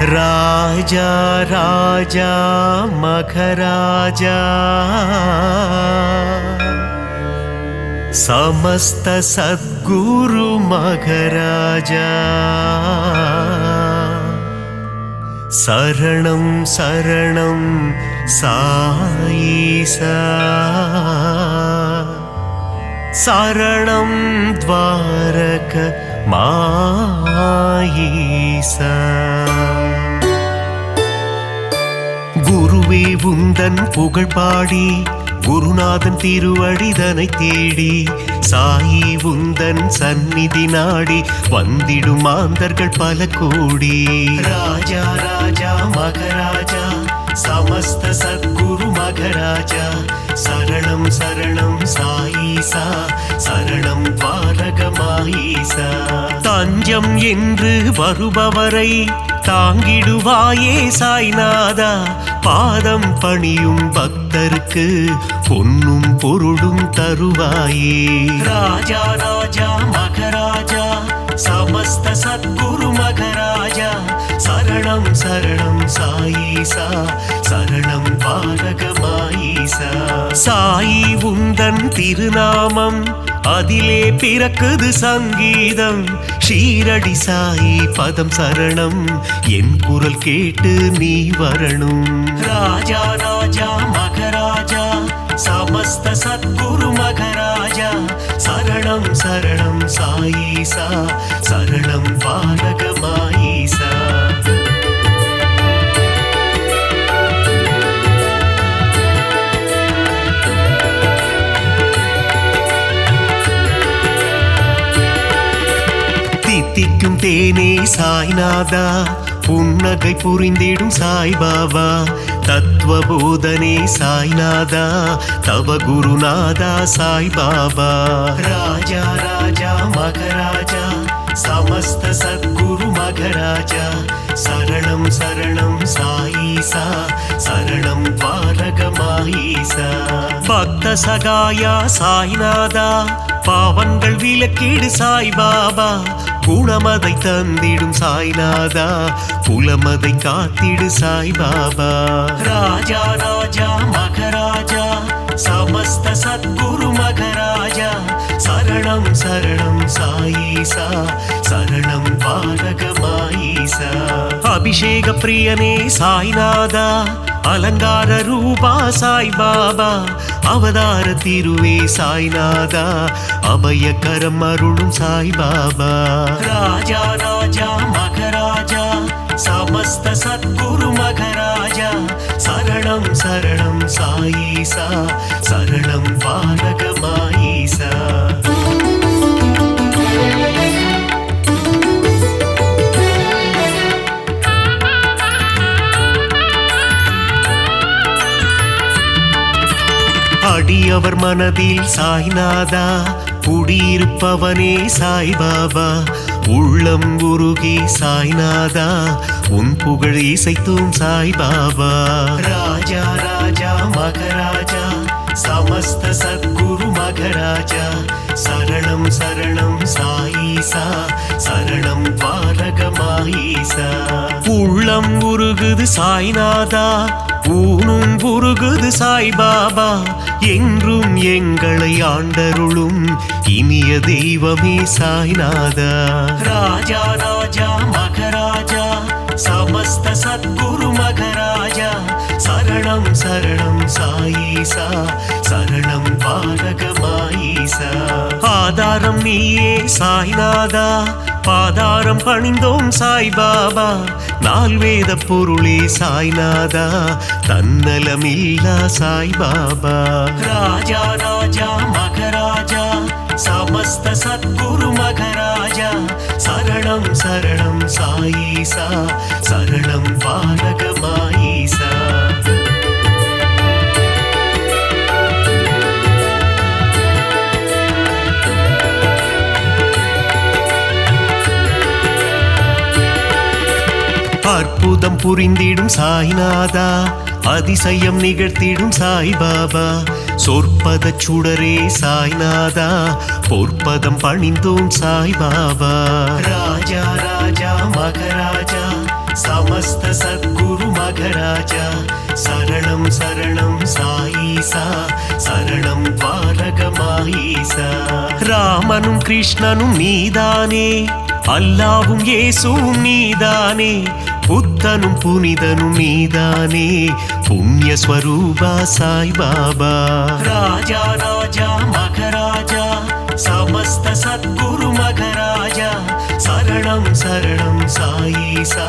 राजा राजा मखराजा समस्त सद्गुरु मखराजा शरणं शरणं साईसा शरणं द्वारक माईसा குருவே உந்தன் புகழ் பாடி குருநாதன் திருவடிதனை தேடி சாயி உந்தன் சந்நிதி நாடி வந்திடும் மாந்தர்கள் பல கோடி ராஜா ராஜா மகராஜா சமஸ்த சத்குரு மகராஜா சரணம் சரணம் சாயீசா சரணம் பாரகமாயீசா தஞ்சம் என்று வருபவரை தாங்கிடுவாயே சாய்நாதா பாதம் பணியும் பக்தருக்கு பொன்னும் பொருளும் தருவாயே ராஜா ராஜா மகராஜா சமஸ்த சத்குரு மகராஜா சரணம் சரணம் சாயீசா சரணம் பாரகமாயீசா சாயி உந்தன் திருநாமம் அதிலே பிறக்குது சங்கீதம் ஷீரடி சாயி பதம் சரணம் என் குரல் கேட்டு நீ வரணும் ராஜா ராஜா மகராஜா சமஸ்த சத்குரு மகராஜா சரணம் சரணம் சாயீசா சரணம் பாரகமாயீசா தித்திக்கும் தேனே சாய்நாதா புன்னகை புரிந்திடும் சாய்பாபா தத்துவ போதனே சாய்நாதா தவ குருநாதா சாய்பாபா ராஜா ராஜா மகராஜா சமஸ்த சத்குரு மகராஜா சரணம் சரணம் சாயீசா சரணம் பாரகமாயீசா பக்த சகாயா சாய்நாதா பாவங்கள் விலக்கீடு சாய்பாபா குணமதை தந்திடும் சாய்நாதா புலமதை காத்திடு சாய்பாபா ராஜா ராஜா மகராஜா சமஸ்த சத்குரு மகராஜா சரணம் சரணம் சாயீசா சரணம் பாரகமாயீசா அபிஷேக பிரியனே சாய்நாதா அலங்கார ரூபா சாய்பாபா அவதார திருவே சாய்நாதா அபயகரம் அருளும் சாய்பாபா ராஜா ராஜா மகராஜா சமஸ்த சத்குரு மகராஜா சரணம் சரணம் சாயீசா சரணம் பாரகமாயீசா அடியவர் மனதில் சாய்நாதா குடியிருப்பவனே சாய்பாபா உள்ளம் உருகி சாய்நாதா உன் புகழ் இசைத்தும் சாய்பாபா ராஜா ராஜா மகராஜா சமஸ்த சத்குரு மகராஜா சரணம் சரணம் சாயீசா சரணம் பாரகமாயீசா உள்ளம் உருகுது சாய்நாதா ஊனும் உருகுது சாய்பாபா என்றும் எங்களை ஆண்டருளும் இனிய தெய்வமே சாய்நாதா ராஜா ராஜா மகராஜா சமஸ்த சத்குரு மகராஜா சரணம் சரணம் சாயீசா சரணம் பாரகமாயீசா ஆதாரம் நீயே சாய்நாதா பாதாரம் பணிந்தோம் சாய்பாபா நால்வேத பொருளே சாய்நாதா தன்னலமில்லா சாய்பாபா ராஜா ராஜா மகராஜா சமஸ்த சத்குரு மகராஜா சரணம் சரணம் சாயீசா சரணம் பாரகமாயீசா அற்புதம் புரிந்திடும் சாய்நாதா அதிசயம் நிகழ்த்திடும் சாய்பாபா சொற்பத சுடரே சாய்நாதா பொற்பதம் பணிந்தோம் சாய்பாபா ராஜா ராஜா மகராஜா समस्त सद्गुरु मघराजा शरणं शरणं साईसा शरणं द्वारकमाईसा ராமனும் கிருஷ்ணனும் நீதானே அல்லாவும் இயேசுவும் நீதானே புத்தனும் புனிதனும் நீதானே புண்ணிய ஸ்வரூபா சாய் பாபா ராஜா ராஜா மகராஜா समस्त सद्गुरु मघराजा शरणं शरणं साईसा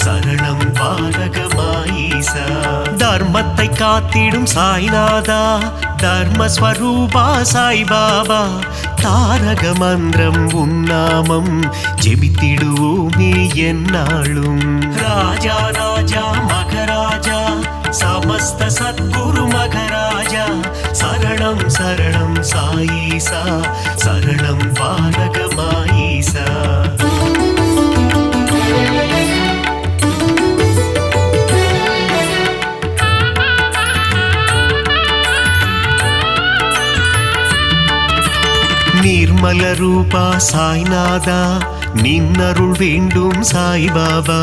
शरणं द्वारकमाईसा தர்மத்தை காத்திடும் சாய்நாதா தர்மஸ்வரூபா சாய் பாபா தாரக மந்திரம் உன்னாமம் ஜெபித்திடுவோமே என்னாலும் ராஜா ராஜா மகராஜா समस्त सद्गुरु मघराजा शरणं शरणं साईसा शरणं द्वारकमाईसा निर्मल रूपा साईनादा निन्नरुள் வேண்டும் சாய் பாபா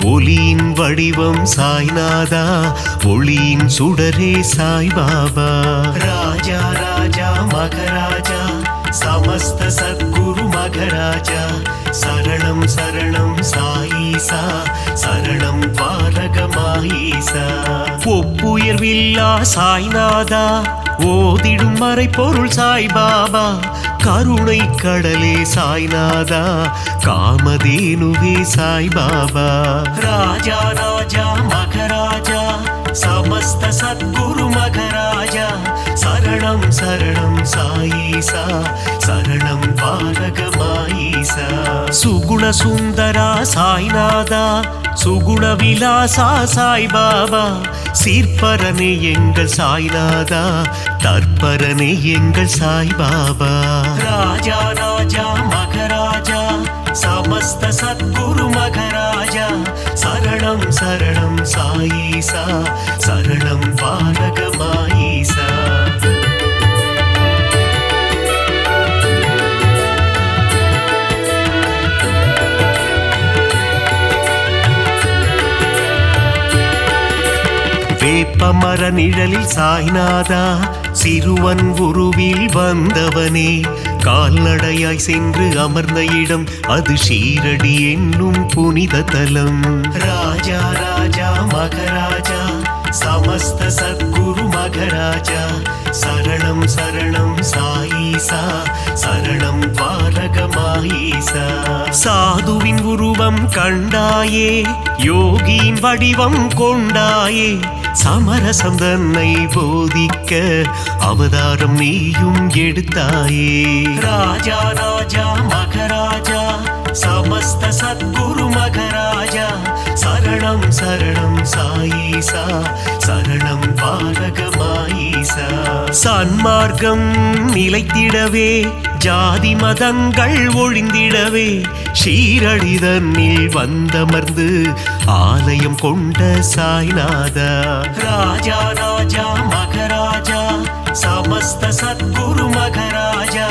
ஒளியின் வடிவம் சாய்நாதா ஒளியின் சுடரே சாய் பாபா ராஜா ராஜா மகராஜா समस्त सद्गुरु मघराजा शरणं शरणं साईसा शरणं द्वारकमाईसा ஒப்புயர்வில்லா சாய்நாதா ஓதிடும் மறை பொருள் சாய் பாபா கருணை கடலே சாய்நாதா காமதேனுவே சாய் பாபா ராஜா ராஜா மகராஜா समस्त सद्गुरु मघराजा शरणं शरणं साईसा शरणं द्वारकमाईसा सुगुण सुंदरा साईनादा सुगुण विलासा साई बाबा சீர்பரனே எங்கள் சாய்நாதா தற்பரனே எங்கள் சாய் பாபா ராஜா ராஜா மகராஜா समस्त सद्गुरु मघराजा शरणं शरणं साईसा शरणं द्वारकमाईसा வேப்பமர நிழலில் சாய்நாதா சிறுவன் உருவில் வந்தவனே கால்நடையாய் சென்று அமர்ந்த இடம் அது ஷீரடி என்னும் புனித தலம் ராஜா ராஜா மகராஜா समस्त सद्गुरु मघराजा शरणं शरणं साईसा शरणं द्वारकमाईसा சாதுவின் உருவம் கண்டாயே யோகியின் வடிவம் கொண்டாயே சமரசம் தன்னை போதிக்க அவதாரம் நீயும் எடுத்தாயே ராஜா ராஜா மகராஜா समस्त सद्गुरु मघराजा शरणं शरणं साईसा शरणं द्वारकमाईसा சன்மார்க்கம் நிலைத்திடவே ஜாதி மதங்கள் ஒழிந்திடவே ஷீரடி தன்னில் வந்தமர்ந்து ஆலயம் கொண்ட சாய்நாதா ராஜா ராஜா மகராஜா समस्त सद्गुरु मघराजा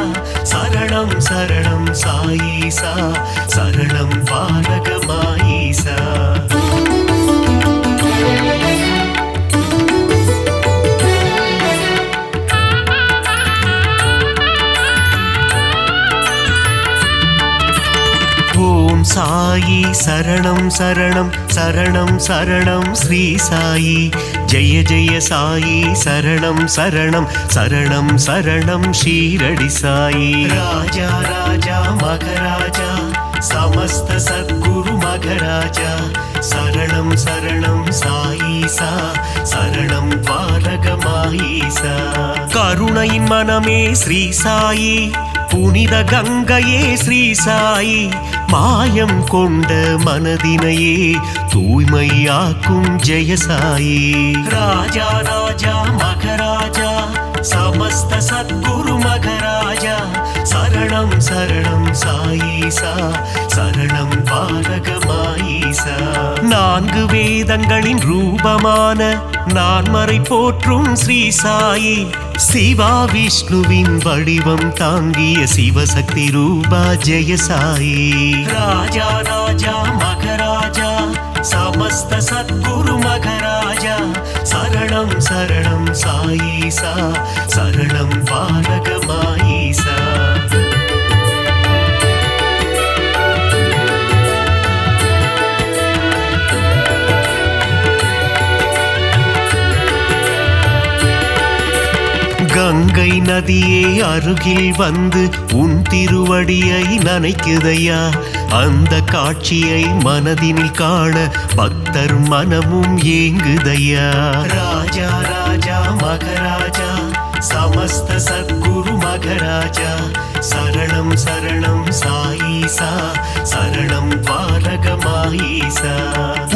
शरणं शरणं साईसा शरणं द्वारकमाईसा ஓம் சாயி சரணம் சரணம் சரணம் சரணம் ஸ்ரீ சாயி ஜெய ஜெய சாயி சரணம் சரணம் சரணம் சரணம் ஷீரடி சாயி ராஜா ராஜா மகராஜா समस्त सद्गुरु मघराजा शरणं शरणं साईसा शरणं द्वारकमाईसा கருணையின் மனமே ஸ்ரீ சாயி புனித கங்கையே ஸ்ரீ சாயி மாயம் கொண்ட மனதினையே தூய்மையாக்கும் ஜெய சாயி ராஜா ராஜா மகராஜா समस्त सद्गुरु मघराजा शरणं शरणं साईसा शरणं द्वारकमाईसा நான்கு வேதங்களின் ரூபமான நான்மறை போற்றும் ஸ்ரீ சாயி சிவா விஷ்ணுவின் வடிவம் தாங்கிய சிவசக்தி ரூபா ஜெய சாயி ராஜா ராஜா மகராஜா समस्त सद्गुरु मघराजा शरणं शरणं साईसा शरणं पालक माईसा கங்கை நதியே அருகில் வந்து உன் திருவடியை நனைக்குதையா அந்த காட்சியை மனதினில் காண பக்தர் மனமும் ஏங்குதையா ராஜா ராஜா மகராஜா समस्त सद्गुरु मघराजा शरणं शरणं साईसा शरणं पालक माईसा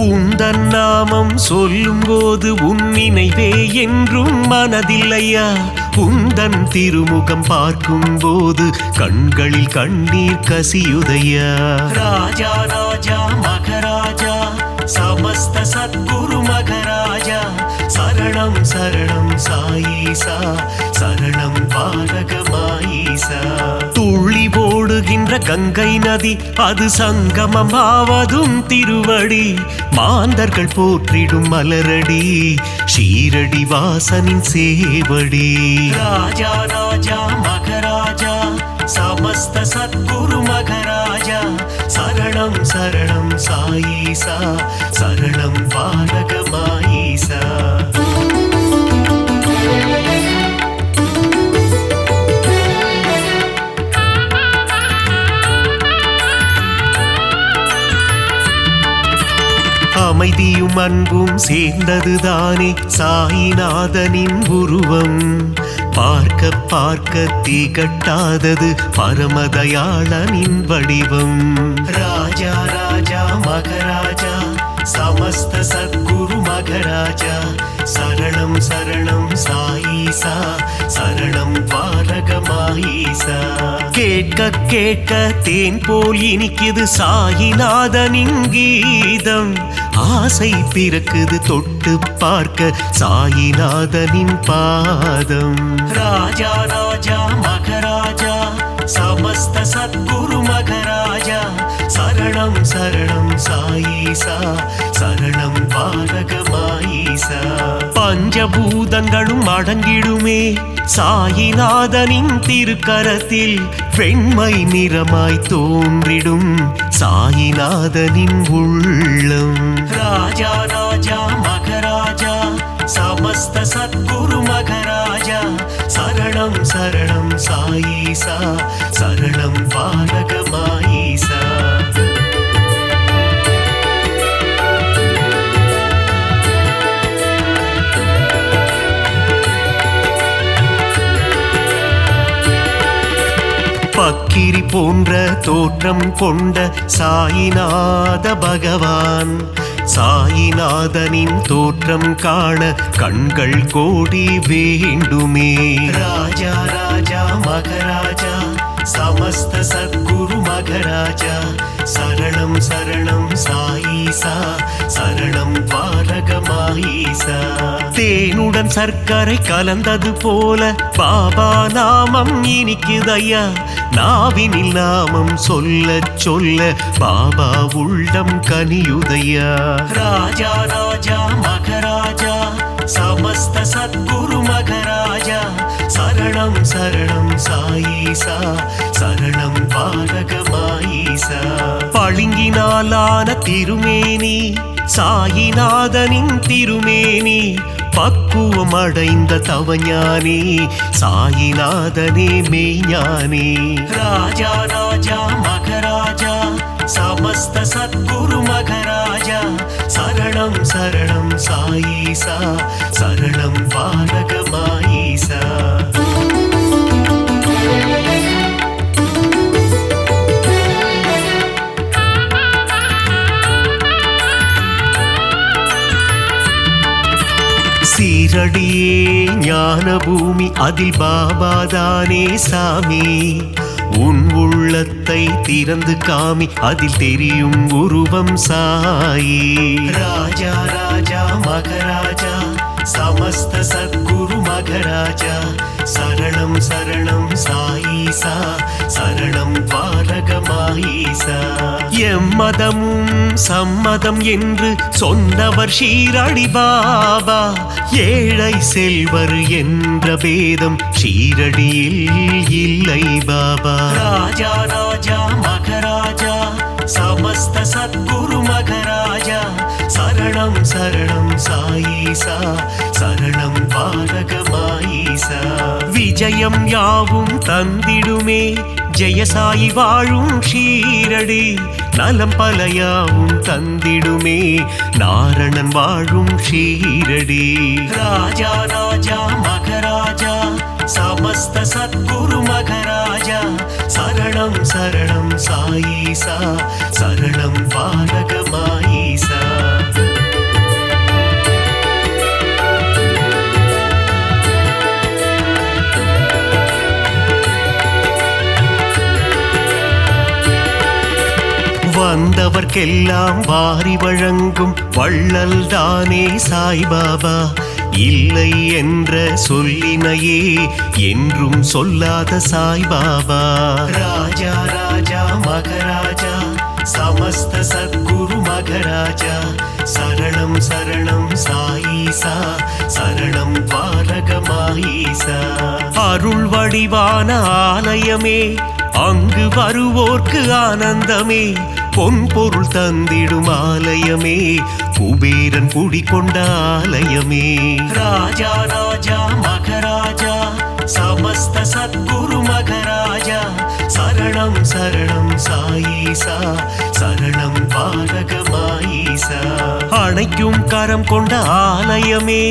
உந்தன் நாமம் சொல்லும் போது உன் நினைவே என்றும் மனதில்லையா உந்தன் திருமுகம் பார்க்கும் போது கண்களில் கண்ணீர் கசியுதையா ராஜா ராஜா மகராஜா समस्त सद्गुरु मघराजा शरणं शरणं साईसा शरणं पालक माईसा துள்ளி ஓடுகின்ற கங்கை நதி அது சங்கமம் ஆவதும் திருவடி மாந்தர்கள் போற்றிடும் மலரடி ஷீரடி வாசனின் சேவடி ராஜா ராஜா மகராஜா समस्त सद्गुरु मघराजा शरणं शरणं साईसा शरणं पालक माईसा அமைதியும் அன்பும் சேர்ந்ததுதானே சாயிநாதனின் உருவம் பார்க்க பார்க்க திகட்டாதது பரமதயாளனின் வடிவம் ராஜா ராஜா மகராஜா समस्त सद्गुरु मघराजा शरणं शरणं साईसा शरणं पालक माईसा கேட்க கேட்க தேன் போல் இனிக்குது சாயிநாதனின் கீதம் ஆசை பிறக்குது தொட்டு பார்க்க சாயிநாதனின் பாதம் ராஜா ராஜா மகராஜா समस्त सद्गुरु मघराजा शरणं शरणं साईसा शरणं पालक माईसा பஞ்சபூதங்களும் அடங்கிடுமே சாயிநாதனின் திருக்கரத்தில் வெண்மை நிறமாய் தோன்றிடும் சாயிநாதனின் உள்ளம் ராஜா ராஜா மகராஜா समस्त सद्गुरु मघराजा शरणं शरणं साईसा शरणं पालक माईसा பக்கிரி போன்ற தோற்றம் கொண்ட சாயிநாத பகவான் சாயிநாதனின் தோற்றம் காண கண்கள் கோடி வேண்டுமே ராஜா ராஜா மகராஜா समस्त सद्गुरु मघराजा शरणं शरणं साईसा शरणं पालक माईसा தேனுடன் சர்க்கரை கலந்தது போல பாபா நாமம் இனிக்குதையா நாவினில் நாமம் சொல்ல சொல்ல பாபா உள்ளம் கனியுதையா ராஜா ராஜா மகராஜா समस्त सद्गुरु मघराजा शरणं शरणं साईसा शरणं पालक माईसा பளிங்கினாலான திருமேனி சாயிநாதனின் திருமேனி பக்குவம் அடைந்த தவஞானி சாயிநாதனே மெய்ஞானி ராஜா ராஜா மகராஜா समस्त सद्गुरु मघराजा शरणं शरणं साईसा शरणं पालक माईसा சீரடியே ஞான பூமி அதில் பாபாதானே சாமி உன் உள்ளத்தை திறந்து காமி அதில் தெரியும் உருவம் சாயி ராஜா ராஜா மகராஜா समस्त सद्गुरु मघराजा शरणं शरणं साईसा शरणं द्वारகமாயீசா எம்மதமும் சம்மதம் என்று சொன்னவர் ஷீரடி பாபா ஏழை செல்வர் என்ற பேதம் ஷீரடியில் இல்லை பாபா ராஜா ராஜா மகராஜா समस्त सद्गुरु मघराजा शरणं शरणं साईसा शरणं द्वारகமாயீசா விஜயம் யாவும் தந்திடுமே ஜெயசாயி வாழும் ஷீரடி நலம் பலயாவும் தந்திடுமே நாரணன் வாழும் ஷீரடி ராஜா ராஜா மகராஜா समस्त सद्गुरु मघराजा शरणं शरणं साईसा शरणं द्वारகமாயீசா வந்தவர்க்கெல்லாம் வாரி வழங்கும் வள்ளல் தானே சாய்பாபா இல்லை என்ற சொல்லினையே என்றும் சொல்லாத சாய்பாபா ராஜா ராஜா மகராஜா समस्त सद्गुरु मघराजा शरणं शरणं साईसा शरणं द्वारகமாயீசா அருள் வடிவான ஆலயமே அங்கு வருவோர்க்கு ஆனந்தமே பொன் பொருள் தந்திடும் ஆலயமே குபேரன் குடிகொண்ட ஆலயமே ராஜா ராஜா மகராஜா समस्त सद्गुरु मघराजा शरणं शरणं साईसा शरणं द्वारகமாயீசா அணைக்கும் கரம் கொண்ட ஆலயமே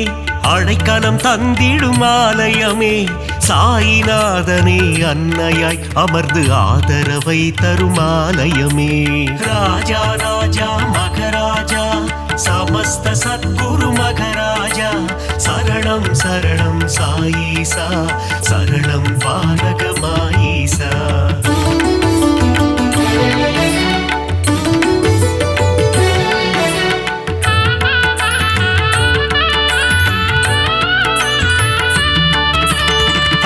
அடைக்கலம் தந்திடும் ஆலயமே சாயிநாதனே அன்னையாய் அமர்ந்து ஆதரவை தரும் ஆலயமே ராஜா ராஜா மகராஜா समस्त सद्गुरु मघराजा शरणं शरणं साईसा शरणं द्वारகமாயீசா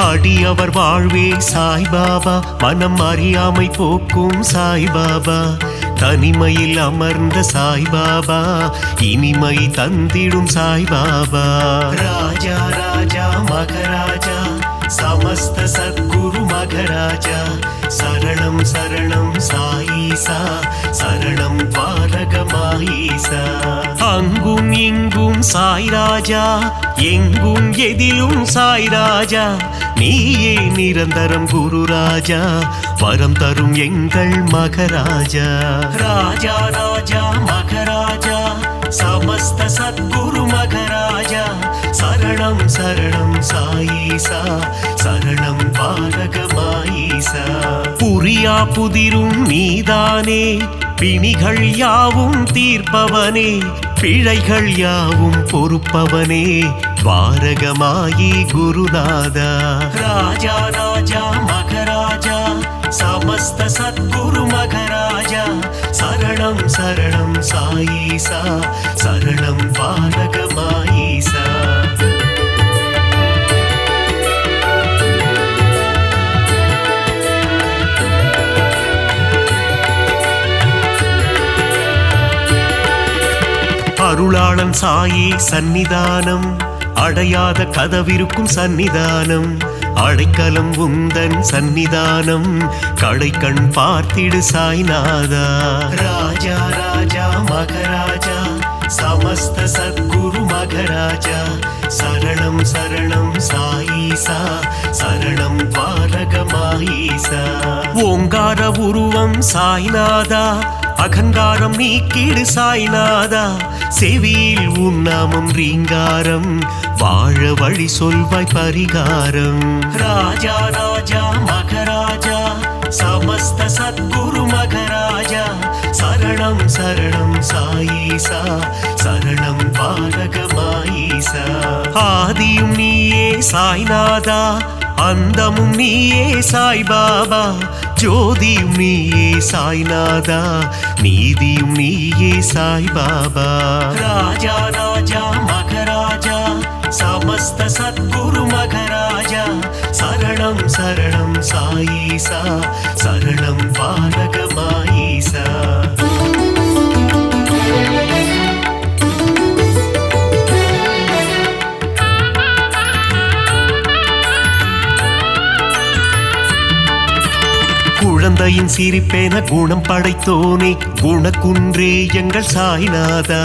அடியவர் வாழ்வே சாய்பாபா மனம் அறியாமை போக்கும் சாய்பாபா தனிமையில் அமர்ந்த சாய்பாபா இனிமை தந்திடும் சாய்பாபா ராஜா ராஜா மகராஜா समस्त सद्गुरु मघराजा शरणं शरणं साईसा शरणं द्वारகமாயீசா அங்கும் இங்கும் சாய் ராஜா எங்கும் எதிலும் சாய் ராஜா நீயே நிரந்தரம் குரு ராஜா வரம் தரும் எங்கள் மகராஜா ராஜா ராஜா மகராஜா समस्त सद्गुरु मघराजा शरणं शरणं साईसा शरणं द्वारகமாயீசா புரியா புதிரும் நீதானே பிணிகள் யாவும் தீர்ப்பவனே பிழைகள் யாவும் பொறுப்பவனே द्वारகமாயி குருநாதா ராஜா ராஜா மகராஜா समस्त सद्गुरु मघराजा शरणं शरणं साईसा शरणं द्वारகமாயீசா அருளாளன் சாயி சந்நிதானம் அடையாத கதவிருக்கும் சந்நிதானம் அடைக்கலம் உந்தன் சந்நிதானம் கடைக்கண் பார்த்திடு சாய்நாதா ராஜா ராஜா மகராஜா समस्त सद्गुरु मघराजा शरणं शरणं साईसा शरणं द्वारகமாயீசா ஓங்கார உருவம் சாய்நாதா அகங்காரம் நீக்கிடு சாய்நாதா செவியில் உன்னாமம் ரீங்காரம் வாழ வழி சொல்வாய் பரிகாரம் ராஜா ராஜா மகராஜா समस्त सद्गुरु मघराजा शरणं शरणं साईसा शरणं द्वारகமாயீசா ஆதியும் நீயே சாய்நாதா அந்தமும் நீயே சாய்பாபா ஜோதியும் நீயே சாய்நாதா நீதியும் நீயே சாய்பாபா ராஜா ராஜா மகராஜா समस्त सद्गुरु मघराजा शरणं शरणं साईसा शरणं पालकमाईसा குழந்தையின் சிரிப்பேன குணம் படைத்தோனே குணக்குன்றே எங்கள் சாய்நாதா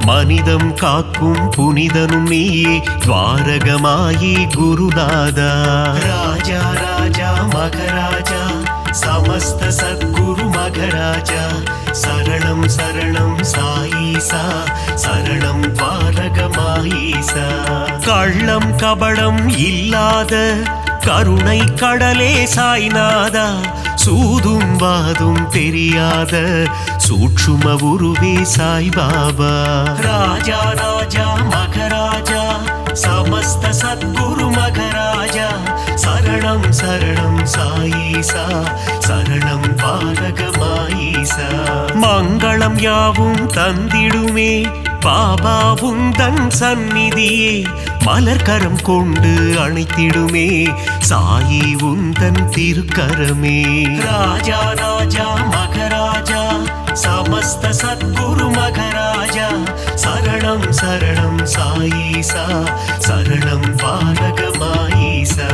மனிதம் காக்கும் புனிதனும் நீயே துவாரகமாயி குருநாதா ராஜா ராஜா மகராஜா समस्त सद्गुरु मघराजा शरणं शरणं साईसा शरणं द्वारकमाईसा कள்ளம் கபடம் இல்லாத கருணை கடலே சாய்நாதா சூதும் வாதும் தெரியாத சூட்சும உருவே சாய்பாபா ராஜா ராஜா மகராஜா समस्त सद्गुरु मघराजा शरणं शरणं साईसा शरणं पालकमाईसा மங்களம் யாவும் தந்திடுமே பாபா உந்தன் சந்நிதியே மலர்கரம் கொண்டு அணைத்திடுமே சாயி உந்தன் திருக்கரமே ராஜா ராஜா மகராஜா समस्त सद्गुरु मघराजा शरणं शरणं साईसा शरणं पालकमाईसा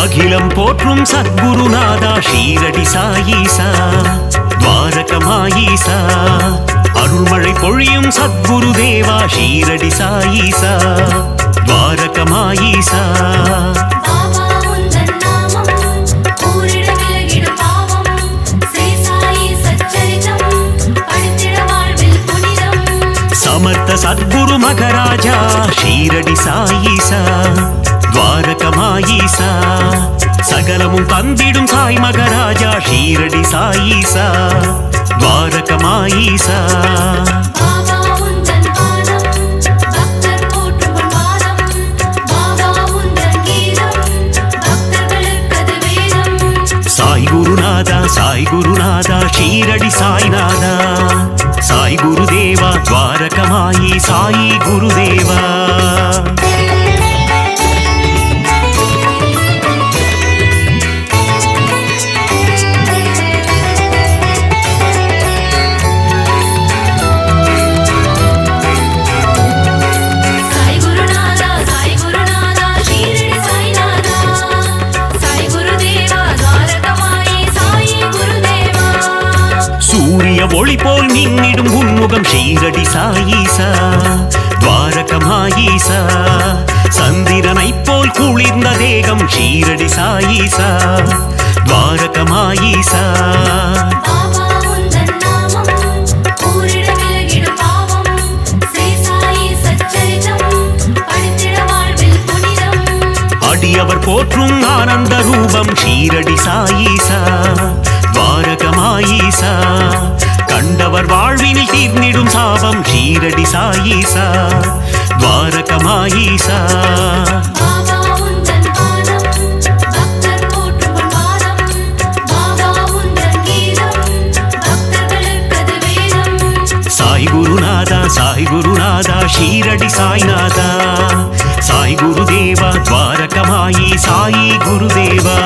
அகிலம் போற்றும் சத்குருநாதா ஷீரடி சாயீசா துவாரகமாயீசா அருள்மழை பொழியும் சத்குரு தேவா ஷீரடி சாயீசா துவாரகமாயீசா समर्थ सद्गुरु मघराजा ஷீரடி சாயீசா द्वारकमायीसा சகலமும் தந்திடும் சாய் மகராஜா ஷீரடி சாயீசா द्वारकमायीसा சாய் குருநாதா ஷீரடி சாய்நாதா சாய் குருதேவா द्वारकमायी சாயி குருதேவா ஒளி போல் மின்னிடும் உன்முகம் ஷீரடி சாயீசா துவாரகமாயீசா சந்திரனை போல் குளிர்ந்த தேகம் ஷீரடி சாயீசா துவாரகமாயீசா அடியவர் போற்றும் ஆனந்த ரூபம் ஷீரடி சாயீசா துவாரகமாயீசா கண்டவர் வாழ்வினில் தீர்ந்திடும் சாபம் ஷீரடி சாயீசா துவாரகமாயீசா சாய் குருநாதா ஷீரடி சாய்நாதா சாய் குருதேவா துவாரகமாயி சாயி குருதேவா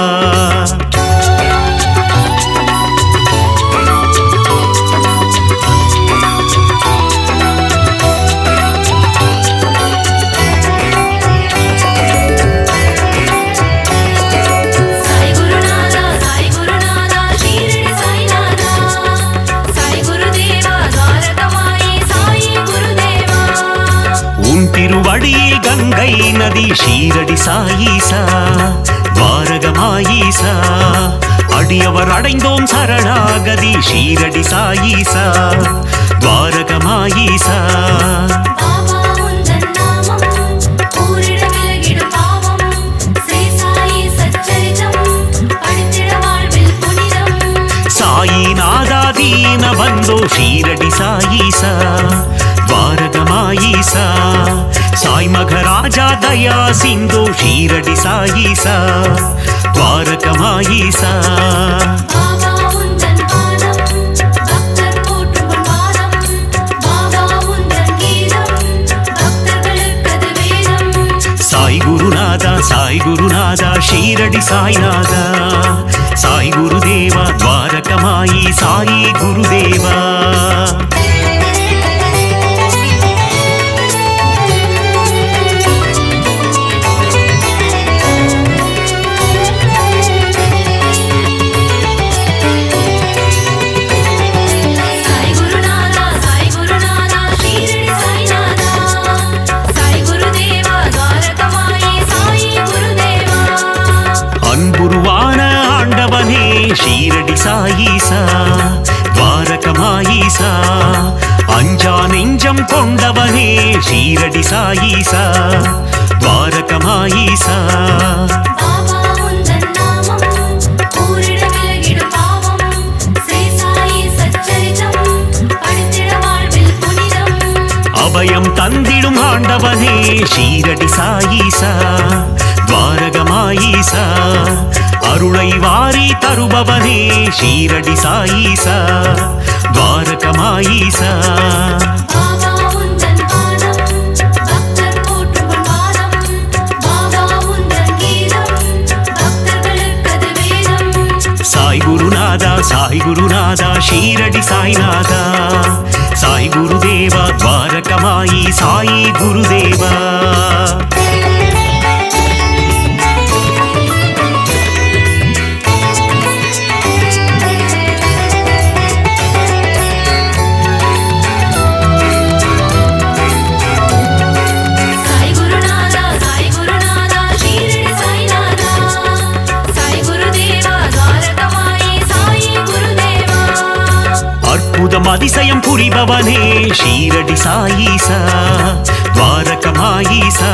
சாய் குருநாதா ஷீரடி சாய்நாதா சாய் குருதேவா ஷீரடி சாயீசா துவாரகமாயீசா அடியவர் அடைந்தோம் சரணாகதி ஷீரடி சாயீசா துவாரகமாயீசா சாயிநாதாதீன பந்தோ ஷீரடி சாயீசா துவாரகமாயீசா சாய் மகராஜா தயா சிந்தோ ஷீரடி சாயீசா துவாரகமாயீசா சாய் குருநாதா ஷீரடி சாய்நாதா சாய் குருதேவா துவாரகமாயி சாயி குருதேவா ஷீரடி சாயீசா துவாரகமாயீசா அஞ்சா நெஞ்சம் கொண்டவனே ஷீரடி சாயீசா துவாரகமாயீசா அபயம் தந்திடும் ஆண்டவனே ஷீரடி சாயீசா துவாரகமாயீசா அருளை வாரி தருபவனே ஷீரடி சாயீசா துவாரகமாயீசா சாய் குருநாதா ஷீரடி சாய்நாதா சாய் குருதேவா துவாரகமாயி சாயி குருதேவா அதிசயம் புரிபவனே ஷீரடி சாயீசா துவாரகமாயீசா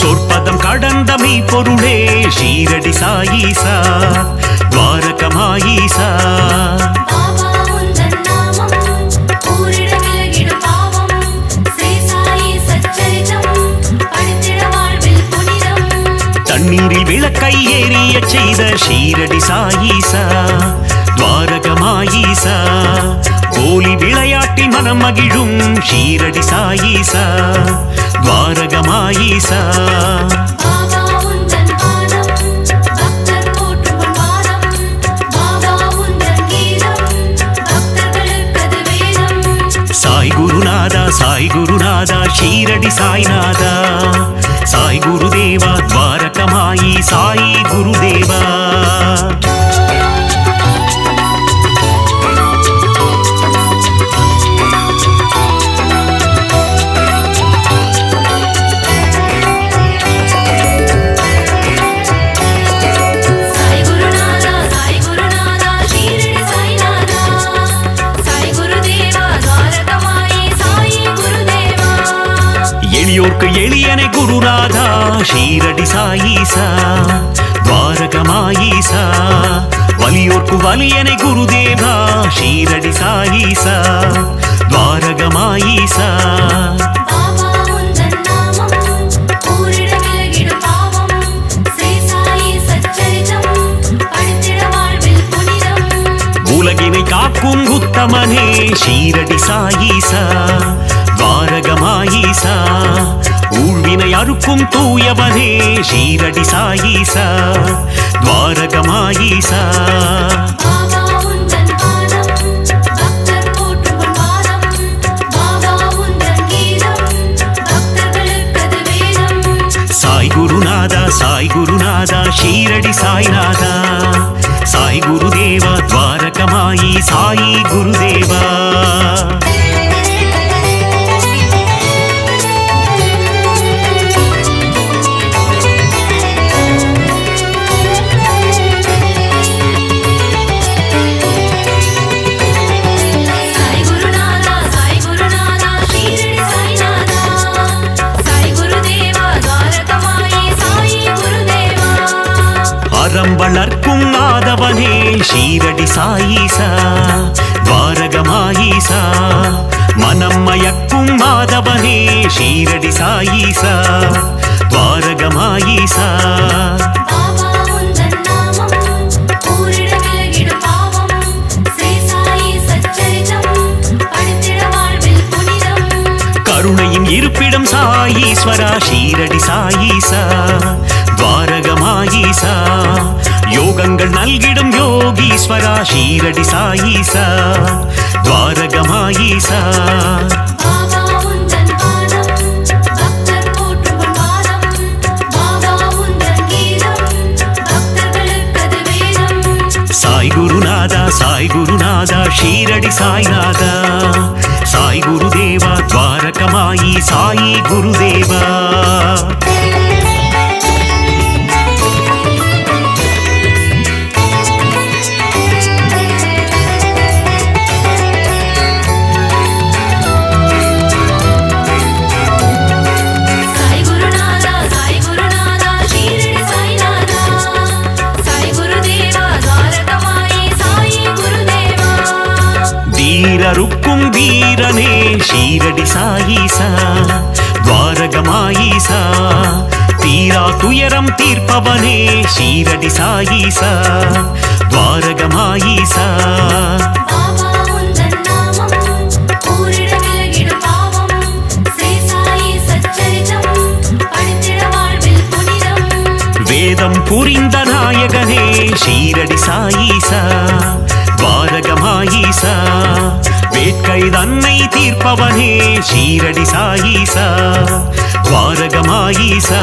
சொற்பதம் கடந்த மெய்ப்பொருளே ஷீரடி சாயீசா துவாரகமாயீசா தண்ணீரில் விளக்கை ஏறிய செய்த ஷீரடி சாயீசா துவாரகமாயீசா கோலி விளையாட்டி மனம் மகிழும் ஷீரடி சாயீசா துவாரகமாயீசா சாய் குருநாதா ஷீரடி சாய்நாதா சாய் குருதேவா துவாரகமாயி சாயி குருதேவா எளியனை குருநாதா ஷீரடி சாயீசா துவாரகமாயீசா வலியோர்க்கு வலியனை குருதேவா ஷீரடி சாயீசா துவாரகமாயீசா உலகினை காக்கும் உத்தமனே ஷீரடி சாயீசா துவாரகமாயீசா ஊழ்வினை அறுக்கும் தூயவனே ஷீரடி சாயீசா துவாரகமாயீசா சாய் குருநாதா ஷீரடி சாய்நாதா சாய் குருதேவா துவாரகமாயி சாயி குருதேவா மனங்கவர்க்கும் நாதவனே ஷீரடி சாயீசா துவாரகமாயீசா மனம் மயக்கும் மாதவனே ஷீரடி சாயீசா துவாரகமாயீசா கருணையின் இருப்பிடம் சாயீஸ்வரா ஷீரடி சாயீசா துவாரகமாயீசா யோகங்கள் நல்கிடும் யோகீஸ்வரா ஷீரடி சாயீசா துவாரகமாயீசா சாய் குருநாதா சாய் குருநாதா ஷீரடி சாய்நாதா சாய் குருதேவா துவாரகமாயி சாயி குருதேவா வீரருக்கும் வீரனே ஷீரடி சாயீசா துவாரகமாயீசா தீரா துயரம் தீர்ப்பவனே ஷீரடி சாயீசா துவாரகமாயீசா வேதம் புரிந்த நாயகனே ஷீரடி சாயீசா துவாரகமாயீசா வேட்கை தன்னை தீர்ப்பவனே ஷீரடி சாயீசா துவாரகமாயீசா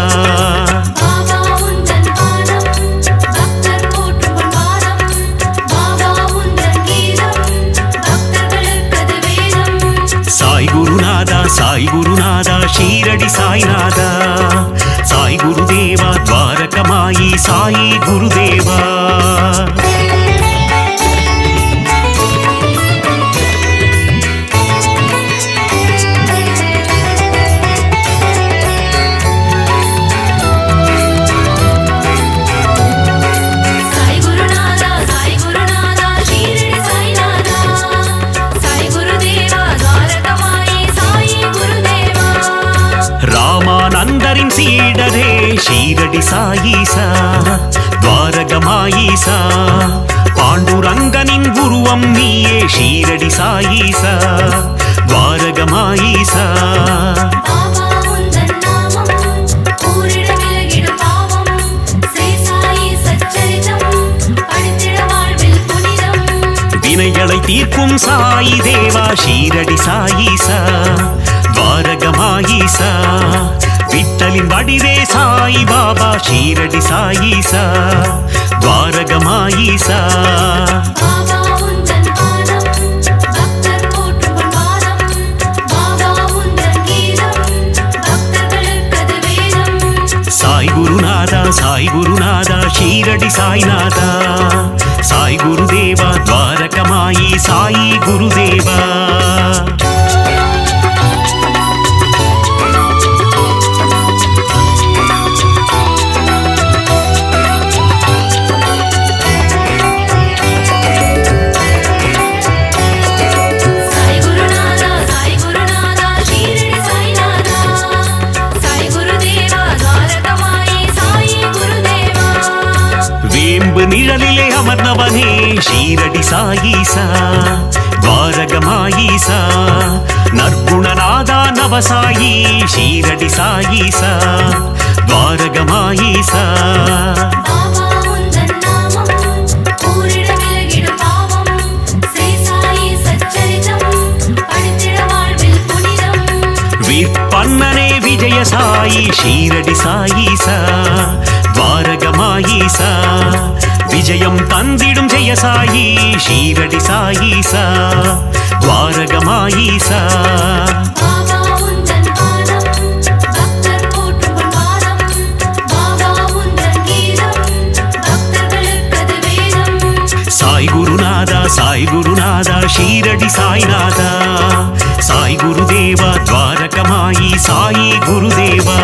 சாய் குருநாதா சாய் குருநாதா ஷீரடி சாய்நாதா சாய் குருதேவா துவாரகமாயி சாயி குருதேவா ராமானந்தரின் சீடரே ஷீரடி சாயீசா துவாரகமாயீசா பாண்டுரங்கனின் குருவம் நீயே ஷீரடி சாயீசா துவாரகமாயீசா வினைகளை தீர்க்கும் சாயி தேவா ஷீரடி சாயீசா துவாரகமாயீசா விட்டலின் வடிவே சாய் பாபா ஷீரடி சாயீசா துவாரகமாயீசா சாய் குருநாதா சாய் குருநாதா ஷீரடி சாய்நாதா சாய் குருதேவா துவாரகமாயி சாயி குருதேவா நிழலிலே அமர்ந்தவனே ஷீரடி சாயீசா துவாரகமாயீசா நற்குணநாதா நவசாயி ஷீரடி சாயீசா துவாரகமாயீசா விற்பன்னனே விஜய சாயி ஷீரடி சாயீசா துவாரகமாயீசா விஜயம் தந்திடும் ஜெய சாயி ஷீரடி சாயீசா துவாரகமாயீசா சாய் குருநாதா சாய் குருநாதா ஷீரடி சாய்நாதா சாய் குருதேவா துவாரகமாயி சாயி குருதேவா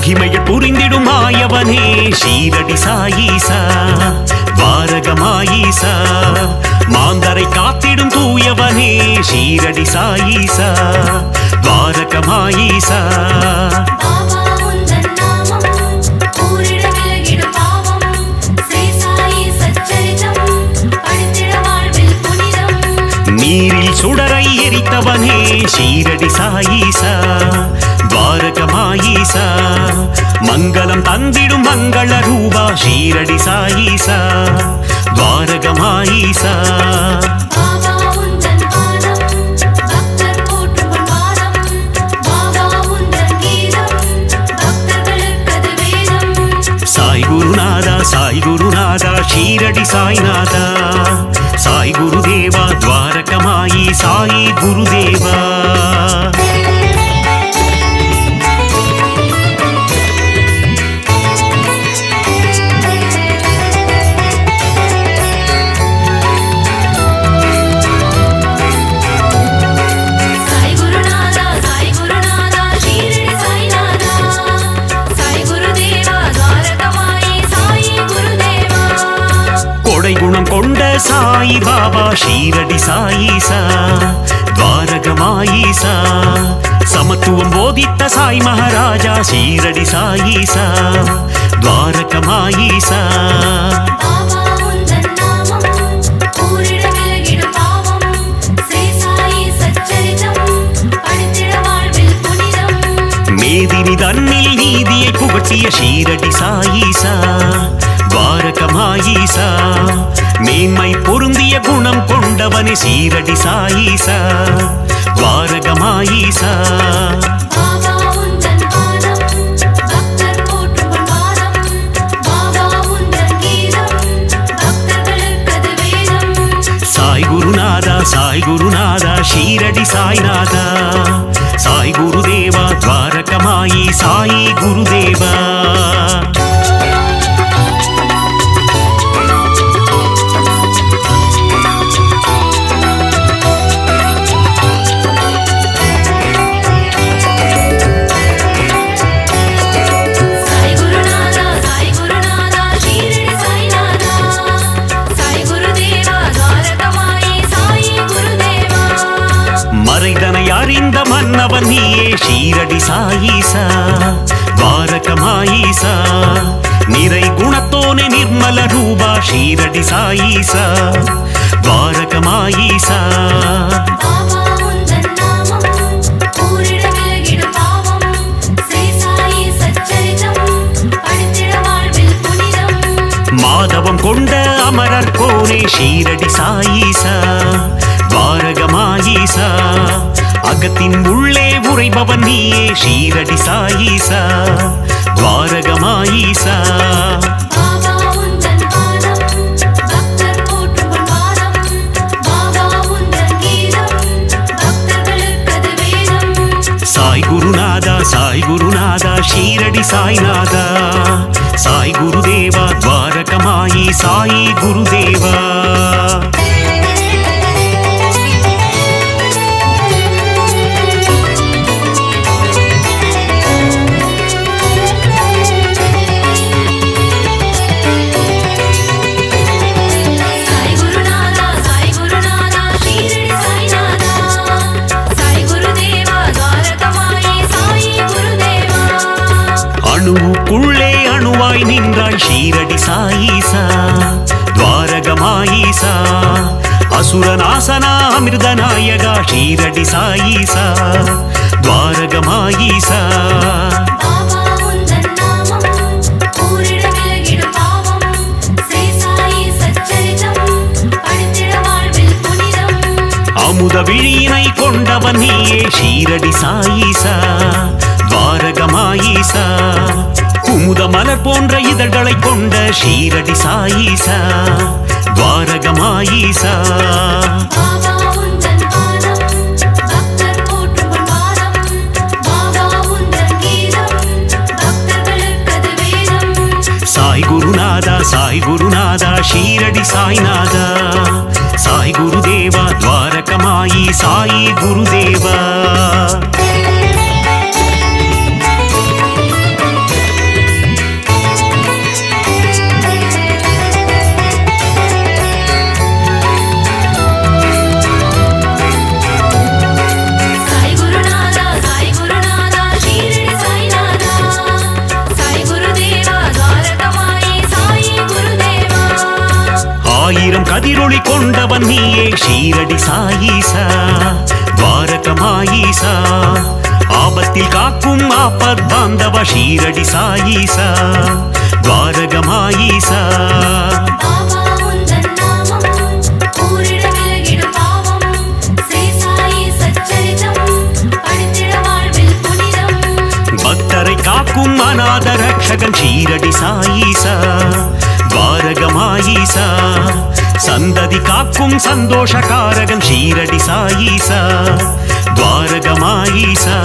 மகிமைகள் புரிந்திடும் மாயவனே ஷீரடி சாயீசா துவாரகமாயீசா மாந்தரை காத்திடும் தூயவனே ஷீரடி சாயீசா துவாரகமாயீசா நீரில் சுடரை எரித்தவனே ஷீரடி சாயீசா துவாரகமாயீசா மங்களம் தந்திடும் மங்கள ரூபா ஷீரடி சாயீசா துவாரகமாயீசா சாய் குருநாதா சாய் குருநாதா ஷீரடி சாய்நாதா சாய் குருதேவா துவாரகமாயி சாயி குருதேவா குணம் கொண்ட சாய் பாபா ஷீரடி சாயீசா துவாரகமாயீசா சமத்துவம் போதித்த சாய் மகாராஜா ஷீரடி சாயீசா துவாரகமாயீசா மேதினி தன்னில் நீதியை புகட்டிய ஷீரடி சாயீசா துவாரகமாயீசா மேன்மை பொருந்திய குணம் கொண்டவனே ஷீரடி சாயீசா துவாரகமாயீசா சாய் குருநாதா சாய் குருநாதா ஷீரடி சாய்நாதா சாய் குருதேவா துவாரகமாயி சாயி குருதேவா அறிந்த மன்னவன் நீயே ஷீரடி சாயீசா துவாரகமாயீசா நிறை குணத்தோனே நிர்மல ரூபா ஷீரடி சாயீசா துவாரகமாயீசா மாதவம் கொண்ட அமரர் கோனே ஷீரடி சாயீசா துவாரகமாயீசா அகத்தின் உள்ளே உறைபவன் நீயே ஷீரடி சாயீசா துவாரகமாயீசா சாய் குருநாதா சாய் குருநாதா ஷீரடி சாய்நாதா சாய் குருதேவா துவாரகமாயி சாயி குருதேவா அணுவுக்குள்ளே அணுவாய் நின்றாய் ஷீரடி சாயீசா துவாரகமாயீசா அசுரநாசனா அமிர்தநாயகா ஷீரடி சாயீசா துவாரகமாயீசா அமுத விழியினை கொண்டவன் நீயே ஷீரடி சாயீசா துவாரகமாயீசா குமுத மலர் போன்ற இதழ்களை கொண்ட ஷீரடி சாயீசா துவாரகமாயீசா சாய் குருநாதா சாய் குருநாதா ஷீரடி சாய்நாதா சாய் குருதேவா துவாரகமாயி சாயி குருதேவா கதிரொளி கொண்டவன் நீயே ஷீரடி சாயீசா துவாரகமாயீசா ஆபத்தில் காக்கும் ஆபத் பாந்தவ ஷீரடி சாயீசா துவாரகமாயீசா பக்தரை காக்கும் அநாத ரட்சகன் ஷீரடி சாயீசா துவாரகமாயீசா சந்ததி காக்கும் சந்தோஷகாரகன் ஷீரடி சாயீசா துவாரகமாயீசா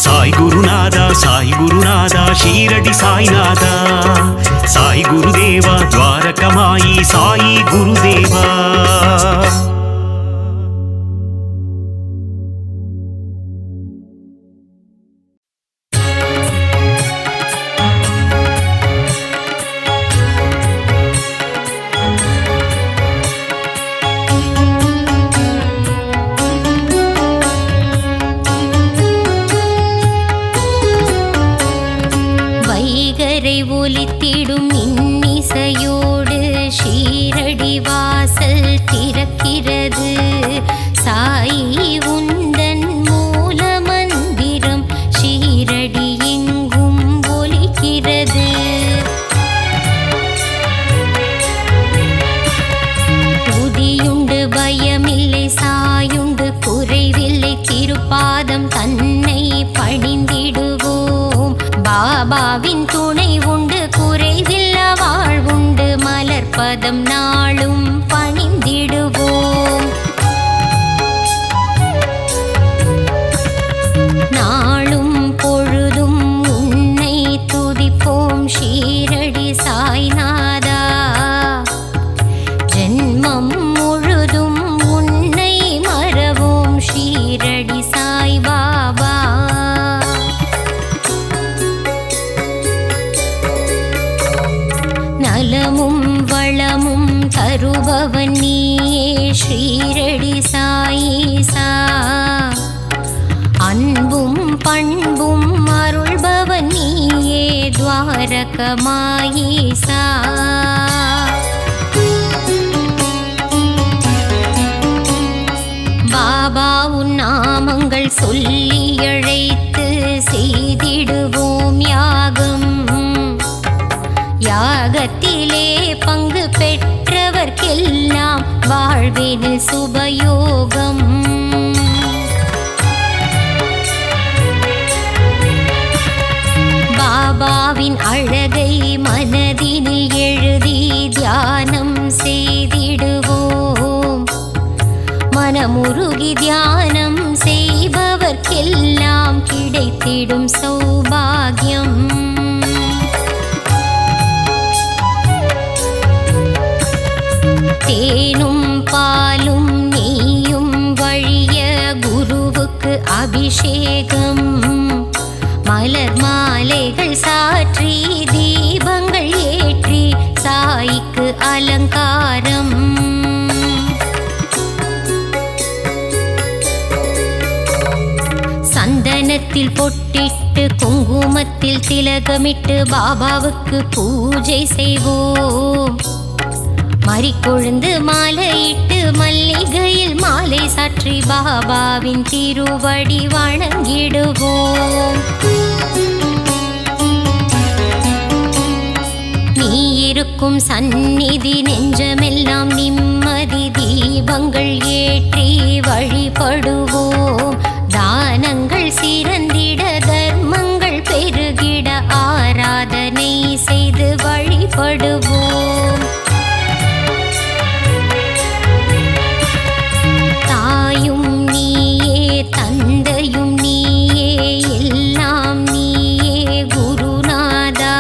சாய் குருநாதா சாய் குருநாதா ஷீரடி சாய்நாதா சாய் குருதேவா துவாரகமாயி சாயி குருதேவா ஒலித்திடும் இன்னிசையோடு ஷீரடி வாசல் திறக்கிறது சாயி உந்தன் மூல மந்திரம் ஷீரடி எங்கும் ஒலிக்கிறது உதியுண்டு பயமில்லை சாயுண்டு குறைவில்லை திருப்பாதம் தன்னை பணிந்திடுவோம் பாபாவின் துணை உண்டு குறைவில்ல வாழ்வுண்டு மலர்பதம் நாளும் பணிந்திடுவோம் நாளும் பொழுதும் உன்னை துதிப்போம் ஷீரடி சாய்நாதா ஜென்மம் முழுதும் உன்னை மறவோம் ஷீரடி சாய் பாபா நலமும் வளமும் தருபவன் நீயே ஷீரடி சாயீசா அன்பும் பண்பும் அருள்பவன் நீயே துவாரகமாயீசா பாபா உன் நாமங்கள் சொல்லி அழைத்து செய்திடுவோம் யாகம் யாகத்திலே பங்கு பெற்றவர்க்கெல்லாம் வாழ்வினில் சுபயோகம் பாபாவின் அழகை மனதினில் எழுதி தியானம் செய்திடுவோம் மனமுருகி தியானம் செய்பவர்க்கெல்லாம் கிடைத்திடும் சௌபாகியம் தேனும் பாலும் நெய்யும் வழிய குருவுக்கு அபிஷேகம் மலர் மாலைகள் சாற்றி தீபங்கள் ஏற்றி சாய்க்கு அலங்காரம் சந்தனத்தில் பொட்டிட்டு குங்குமத்தில் திலகமிட்டு பாபாவுக்கு பூஜை செய்வோம் மறிக்கொழுந்து மாலையிட்டு மல்லிகையில் மாலை சாற்றி பாபாவின் திருவடி வணங்கிடுவோம் நீ இருக்கும் சந்நிதி நெஞ்சமெல்லாம் நிம்மதி தீபங்கள் ஏற்றி வழிபடுவோம் தானங்கள் சிறந்திட தர்மங்கள் பெருகிட ஆராதனை செய்து வழிபடுவோம் தாயும் நீயே தந்தையும் நீயே எல்லாம் நீயே குருநாதா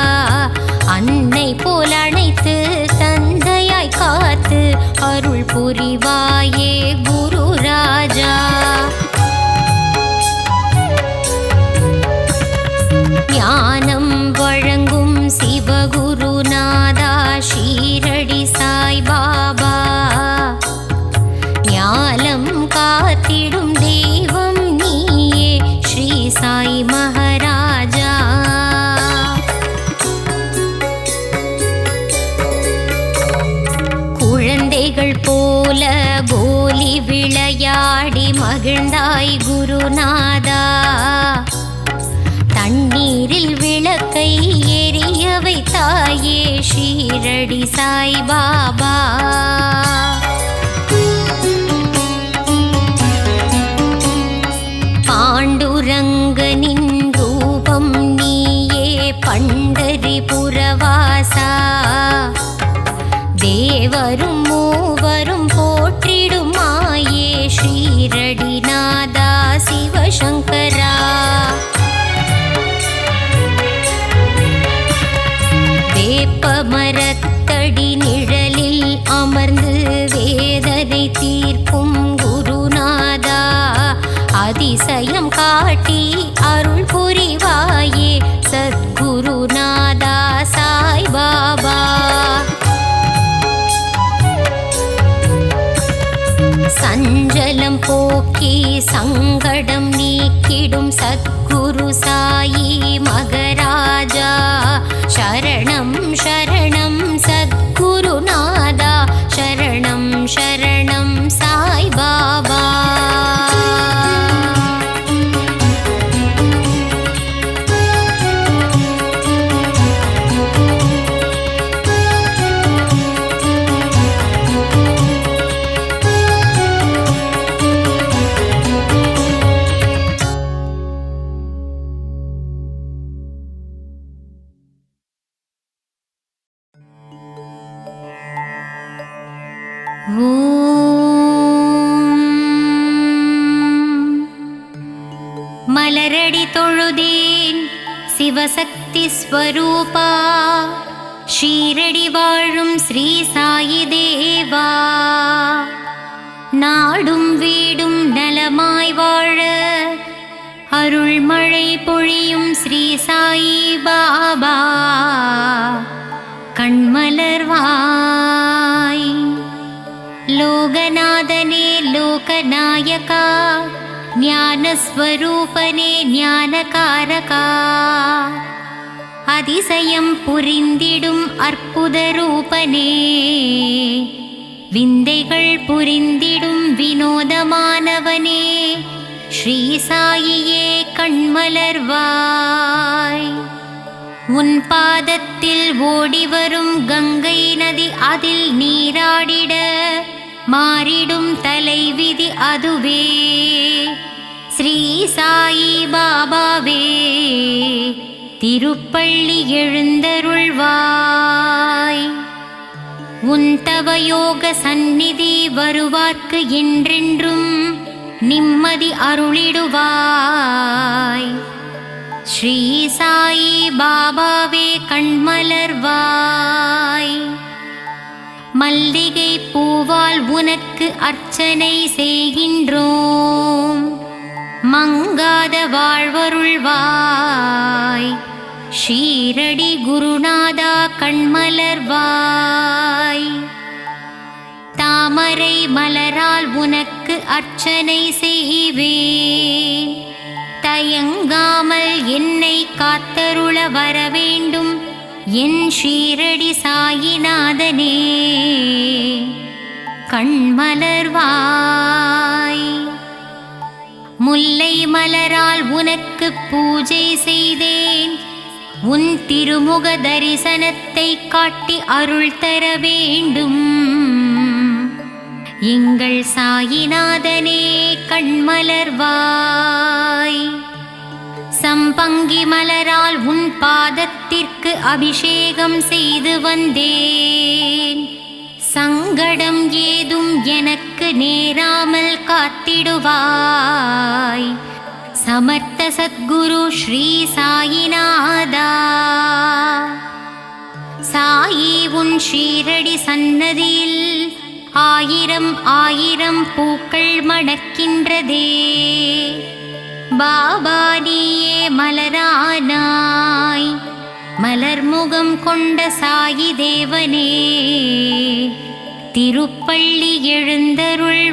அன்னை போல் அணைத்து தந்தையாய் காத்து அருள் புரிவாயே குரு ராஜா ஞானம் வழங்கும் சிவகுருநாதா ஷீரடி சாய் பாபா ஞானம் காத்திடும் தெய்வம் நீயே மகாராஜா. குழந்தைகள் போல கோலி விளையாடி மகிழ்ந்தாய் குருநாதா. தண்ணீரில் விளக்கை எரிய வைத்தாயே ஷீரடி சாய்பாபா. பாண்டுரங்கனின் ரூபம் நீயே பண்டரிபுரவாசா. தேவரும் மூவரும் போற்றிடும் மாயே ஷீரடிநாதா சிவசங்கரா. வேப்ப மரத்தடி நிழலில் அமர்ந்து வேதனை தீர்க்கும் குருநாதா. அதிசயம் காட்டி அருள் புரிவாயே சத்குருநாதா சாய்பாபா. சஞ்சலம் போக்கி சங்கடம் நீக்கிடும் சத்குரு சாயி மகராஜா. சரணம் சரணம் சத்குருநாதா, சரணம் சரணம் சாய்பாபா. மலரடி தொழுதேன் சிவசக்தி ஸ்வரூபா. ஷீரடி வாழும் ஸ்ரீ சாயி தேவா. நாடும் வீடும் நலமாய் வாழ அருள்மழை பொழியும் ஸ்ரீ சாயி பாபா. கண்மலர்வாய் லோகநாதனே லோகநாயகா. ஞானஸ்வரூபனே ஞானகாரகா. அதிசயம் புரிந்திடும் அற்புத ரூபனே. விந்தைகள் புரிந்திடும் வினோதமானவனே. ஸ்ரீ சாயியே கண்மலர்வாய். உன் பாதத்தில் ஓடிவரும் கங்கை நதி அதில் நீராடிட மாறிடும் தலைவிதி அதுவே. ஸ்ரீ சாயி பாபாவே திருப்பள்ளி எழுந்தருள்வாய். உன் தவயோக சந்நிதி வருவார்க்கு என்றென்றும் நிம்மதி அருளிடுவாய். ஸ்ரீ சாயி பாபாவே கண்மலர்வாய். மல்லிகை பூவால் உனக்கு அர்ச்சனை செய்கின்றோம். மங்காத வாழ்வருள்வாய். ஷீரடி குருநாதா கண்மலர்வாய். தாமரை மலரால் உனக்கு அர்ச்சனை செய்வேன். தயங்காமல் என்னை காத்தருள வரவேண்டும் என் ஷீரடி சாயிநாதனே கண்மலர்வாய். முல்லை மலரால் உனக்கு பூஜை செய்தேன். உன் திருமுக தரிசனத்தை காட்டி அருள் தர வேண்டும் எங்கள் சாயிநாதனே கண்மலர்வாய். சம்பங்கி மலரால் உன் பாதத்திற்கு அபிஷேகம் செய்து வந்தேன். சங்கடம் ஏதும் எனக்கு நேராமல் காத்திடுவாய். சமர்த்த சத்குரு ஸ்ரீ சாயிநாதா. சாயி உன் ஷீரடி சன்னதியில் ஆயிரம் ஆயிரம் பூக்கள் மணக்கின்றதே. பாபா நீயே மலரானாய். மலர்முகம் கொண்ட சாயி தேவனே திருப்பள்ளி எழுந்தருள்வாய்.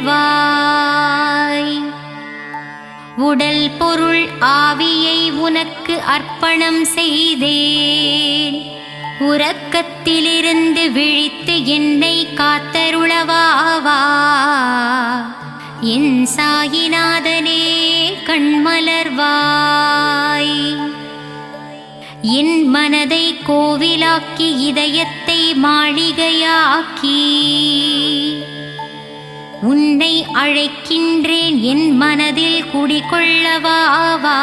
உடல் பொருள் ஆவியை உனக்கு அர்ப்பணம் செய்தேன். உறக்கத்திலிருந்து விழித்து என்னை காத்தருளவாவா. என் சாயிநாதனே கண்மலர்வாய். என் மனதை கோவிலாக்கி இதயத்தை மாளிகையாக்கி உன்னை அழைக்கின்றேன். என் மனதில் குடிகொள்ளவாவா.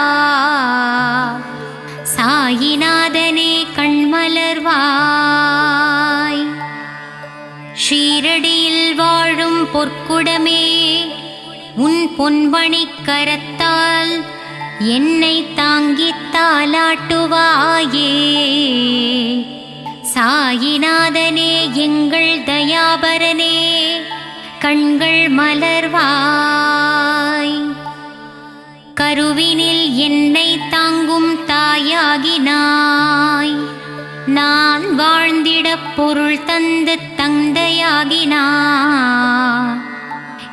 சாயிநாதனே கண்மலர்வாய். ஷீரடியில் வாழும் பொற்குடமே, உன் பொன்வணிக் கரத்தால் என்னை தாங்கித் தாலாட்டுவாயே. சாயிநாதனே எங்கள் தயாபரனே கண்கள் மலர்வாய். கருவினில் என்னை தாங்கும் தாயாகினாய். நான் வாழ்ந்திட பொருள் தந்து தந்தையாகினாய்.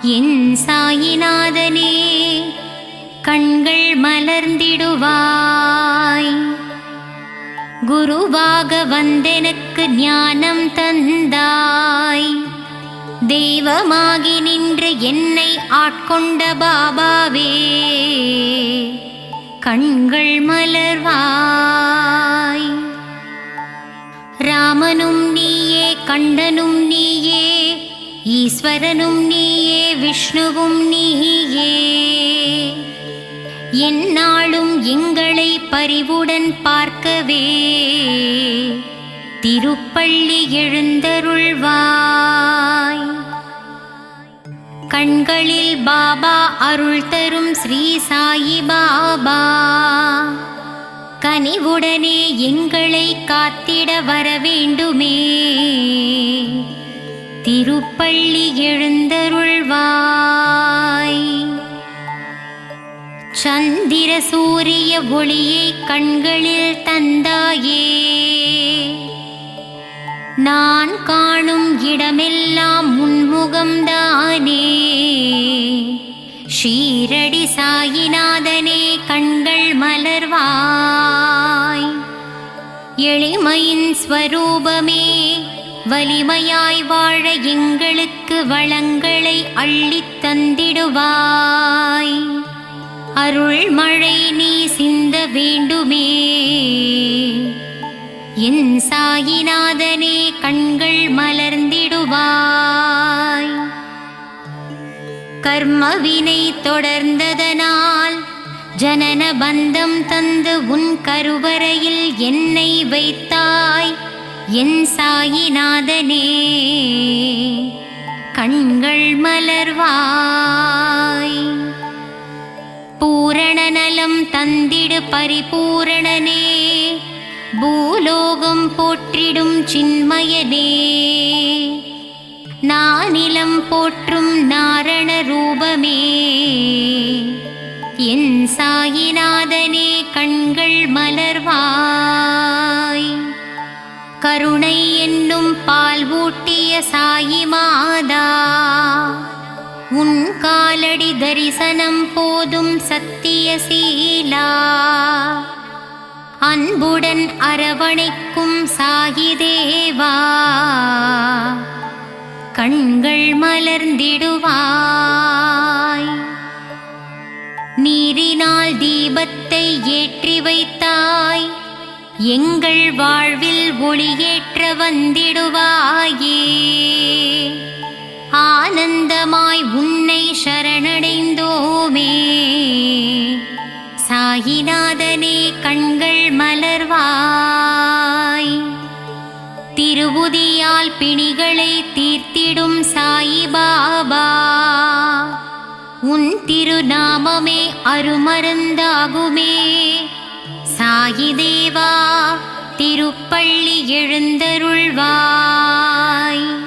என் சாயிநாதனே கண்கள் மலர்ந்திடுவாய். குருவாக வந்தெனக்கு ஞானம் தந்தாய். தெய்வமாகி நின்று என்னை ஆட்கொண்ட பாபாவே கண்கள் மலர்வாய். ராமனும் நீயே, கண்டனும் நீயே, ஈஸ்வரனும் நீயே, விஷ்ணுவும் நீயே. எந்நாளும் எங்களை பரிவுடன் பார்க்கவே திருப்பள்ளி எழுந்தருள்வாய். கண்களில் பாபா அருள் தரும் ஸ்ரீ சாயி பாபா கனிவுடனே எங்களை காத்திட வரவேண்டுமே. திருப்பள்ளி எழுந்தருள்வாய். சந்திர சூரிய ஒளியை கண்களில் தந்தாயே. நான் காணும் இடமெல்லாம் உன்முகம்தானே. ஷீரடி சாயிநாதனே கண்கள் மலர்வாய். எளிமையின் ஸ்வரூபமே, வலிமையாய் வாழ எங்களுக்கு வளங்களை அள்ளித் தந்திடுவாய். அருள் மழை நீ சிந்த வேண்டுமே. என் சாயிநாதனே கண்கள் மலர்ந்திடுவாய். கர்மவினை தொடர்ந்ததனால் ஜனன பந்தம் தந்து உன் கருவறையில் என்னை வைத்தாய். என் சாயிநாதனே கண்கள் மலர்வாய். பூரண நலம் தந்திடு பரிபூரணனே, பூலோகம் போற்றிடும் சின்மயனே. நானிலம் போற்றும் நாரண ரூபமே, என் சாயிநாதனே கண்கள் மலர்வாய். கருணை என்னும் பால் ஊட்டிய சாயி மாதா, உன் காலடி தரிசனம் போதும் சத்தியசீலா. அன்புடன் அரவணைக்கும் சாயி தேவா கண்கள் மலர்ந்திடுவாய். நீரினால் தீபத்தை ஏற்றி வைத்தாய். எங்கள் வாழ்வில் ஒளியேற்ற வந்திடுவாயே. ஆனந்தமாய் உன்னை சரணடைந்தோமே. சாயிநாதனே கண்கள் மலர்வாய். திருவுதியால் பிணிகளை தீர்த்திடும் சாயி பாபா, உன் திருநாமமே அருமருந்தாகுமே. சாயி தேவா திருப்பள்ளி எழுந்தருள்வாய்.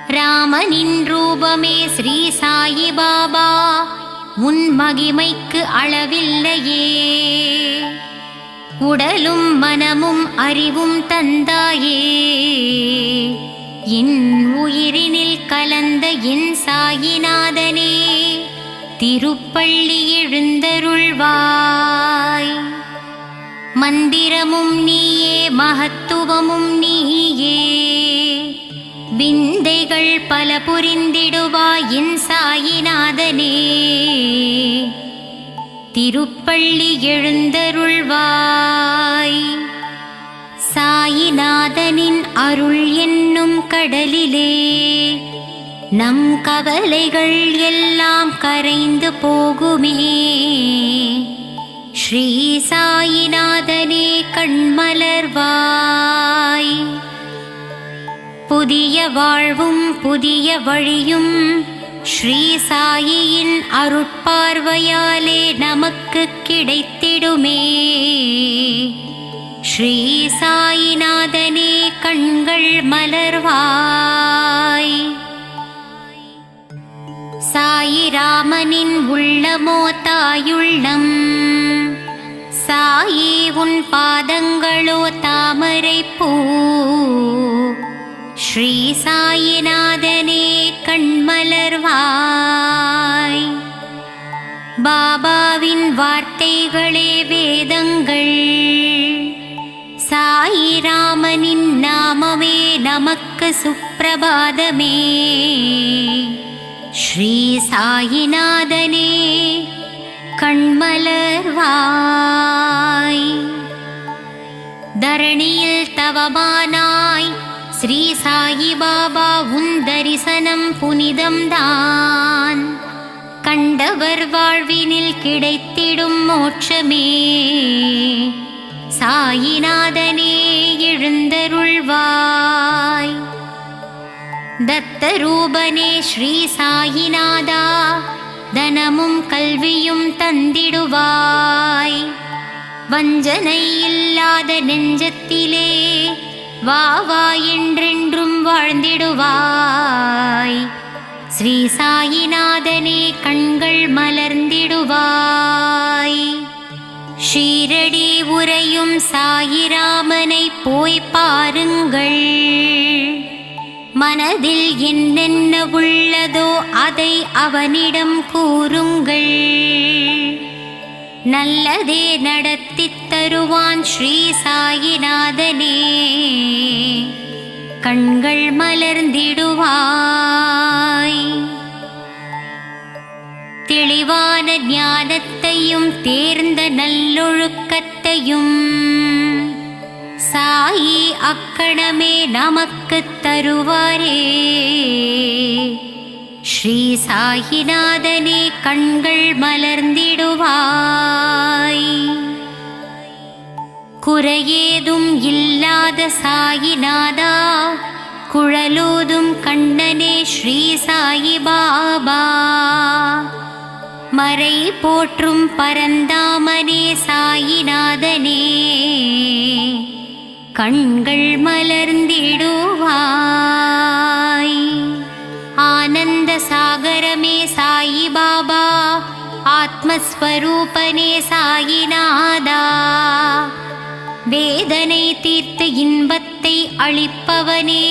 ராமனின் ரூபமே ஸ்ரீ சாயி பாபா, உன் மகிமைக்கு அளவில்லையே. உடலும் மனமும் அறிவும் தந்தாயே. என் உயிரினில் கலந்த என் சாயிநாதனே திருப்பள்ளி எழுந்தருள்வாய். மந்திரமும் நீயே, மகத்துவமும் நீயே, விந்தைகள் பல புரிந்திடுவாய் என் சாயிநாதனே. திருப்பள்ளி எழுந்தருள்வாய். சாயிநாதனின் அருள் என்னும் கடலிலே நம் கவலைகள் எல்லாம் கரைந்து போகுமே. ஸ்ரீ சாயிநாதனே கண்மலர்வாய். புதிய வாழ்வும் புதிய வழியும் ஸ்ரீ சாயியின் அருட்பார்வையாலே நமக்கு கிடைத்திடுமே. ஸ்ரீ சாயிநாதனே கண்கள் மலர்வாய். சாயிராமனின் உள்ளமோ தாயுள்ளம், சாயி உன் பாதங்களோ தாமரை பூ. ஸ்ரீ சாயிநாதனே கண்மலர்வாய். பாபாவின் வார்த்தைகளே வேதங்கள், சாயிராமனின் நாமமே நமக்கு சுப்பிரபாதமே. ஸ்ரீ சாயிநாதனே கண்மலர்வாய். தரணியில் தவமானாய் ஸ்ரீ சாயி பாபா, உன் தரிசனம் புனிதம்தான். கண்டவர் வாழ்வினில் கிடைத்திடும் மோட்சமே. சாயிநாதனே எழுந்தருள்வாய். தத்தரூபனே ஸ்ரீ சாயிநாதா, தனமும் கல்வியும் தந்திடுவாய். வஞ்சனை இல்லாத நெஞ்சத்திலே வா வா என்றென்றும் வாழ்ந்திடுவாய். ஸ்ரீ சாயிநாதனே கண்கள் மலர்ந்திடுவாய். ஷீரடி உரையும் சாயிராமனை போய் பாருங்கள். மனதில் என்னென்ன உள்ளதோ அதை அவனிடம் கூறுங்கள். நல்லதே நடத்தித் தருவான் ஸ்ரீ சாயிநாதனே. கண்கள் மலர்ந்திடுவாய். தெளிவான ஞானத்தையும் தேர்ந்த நல்லொழுக்கத்தையும் சாயி அக்கணமே நமக்கு தருவாரே. ஸ்ரீ சாயிநாதனே கண்கள் மலர்ந்திடுவாய். குறையேதும் இல்லாத சாயிநாதா, குழலூதும் கண்ணனே ஸ்ரீ சாயி பாபா. மறை போற்றும் பரந்தாமனே சாயிநாதனே, கண்கள் மலர்ந்திடுவாய். ஆனந்த சாகரமே சாயி பாபா, ஆத்மஸ்வரூபனே சாயிநாதா. வேதனை தீர்த்து இன்பத்தை அளிப்பவனே,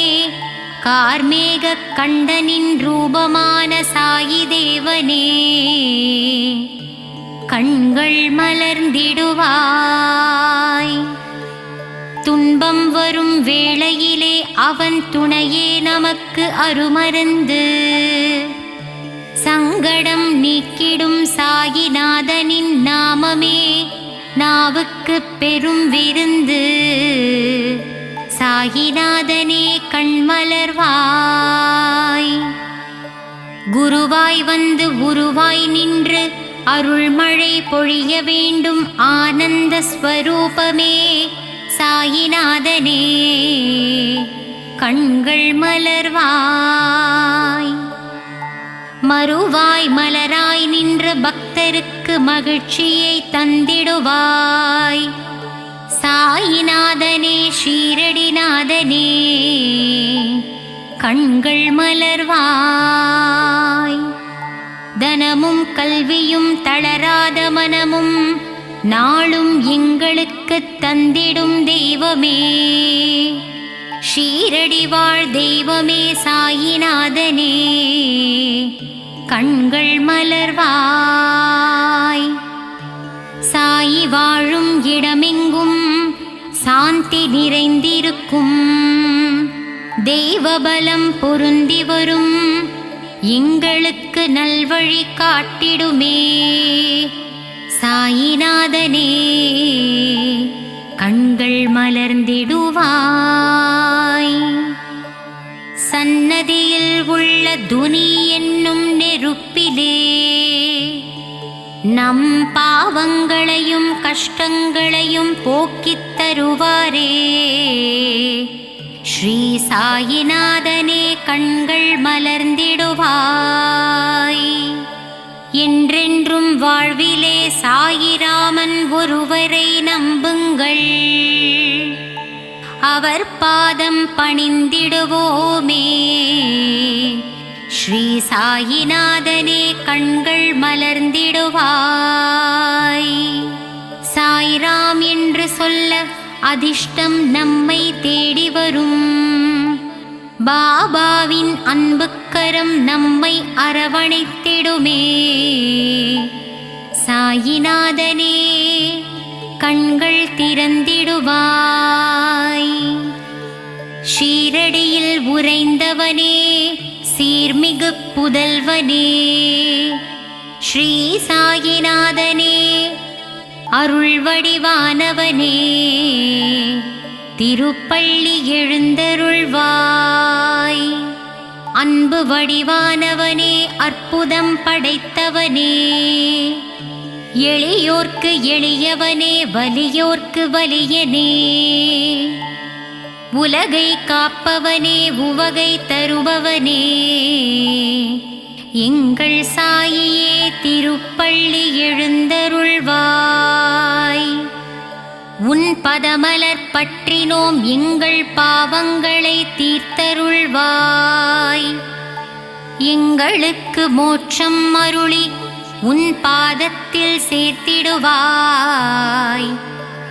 கார்மேக கண்டனின் ரூபமான சாயி தேவனே. கண்கள் மலர்ந்திடுவாய். துன்பம் வரும் வேளையிலே அவன் துணையே நமக்கு அருமருந்து. சங்கடம் நீக்கிடும் சாயிநாதனின் நாமமே நாவுக்கு பெரும் விருந்து. சாயிநாதனே கண்மலர்வாய். குருவாய் வந்து உருவாய் நின்று அருள்மழை பொழிய வேண்டும் ஆனந்த ஸ்வரூபமே சாயிநாதனே. கண்கள் மலர்வாய். மறுவாய் மலராய் நின்ற பக்தருக்கு மகிழ்ச்சியை தந்திடுவாய். சாயிநாதனே ஷீரடிநாதனே, கண்கள் மலர்வாய். தனமும் கல்வியும் தளராத மனமும் நாளும் எங்களுக்கு தந்திடும் தெய்வமே. ஷீரடி வாழ் தெய்வமே சாயிநாதனே, கண்கள் மலர்வாய். சாயி வாழும் இடமெங்கும் சாந்தி நிறைந்திருக்கும். தெய்வபலம் பொருந்தி வரும் எங்களுக்கு நல்வழி காட்டிடுமே. சாயிநாதனே கண்கள் மலர்ந்திடுவாய். சன்னதியில் உள்ள துனி என்னும் நெருப்பிலே நம் பாவங்களையும் கஷ்டங்களையும் போக்கித் தருவாரே. ஸ்ரீ சாயிநாதனே கண்கள் மலர்ந்திடுவாய். என்றென்றும் வாழ்விலே சாயிராமன் ஒருவரை நம்புங்கள். அவர் பாதம் பணிந்திடுவோமே. ஸ்ரீ சாயிநாதனே கண்கள் மலர்ந்திடுவாய். சாய்ராம் என்று சொல்ல அதிர்ஷ்டம் நம்மை தேடி வரும். பாபாவின் அன்புக்கரம் நம்மை அரவணைத்திடுமே. சாயிநாதனே கண்கள் திறந்திடுவாய். ஷீரடியில் உறைந்தவனே சீர்மிகு புதல்வனே. ஸ்ரீ சாயிநாதனே அருள் வடிவானவனே. திருப்பள்ளி எழுந்தருள்வாய். அன்பு வடிவானவனே அற்புதம் படைத்தவனே. எளியோர்க்கு எளியவனே வலியோர்க்கு வலியனே. உலகை காப்பவனே உவகை தருபவனே. எங்கள் சாயியே திருப்பள்ளி எழுந்தருள்வாய். உன் பதமலர் பற்றினோம் எங்கள் பாவங்களை தீர்த்தருள்வாய். எங்களுக்கு மோட்சம் அருளி உன் பாதத்தில் சேர்த்திடுவாய்.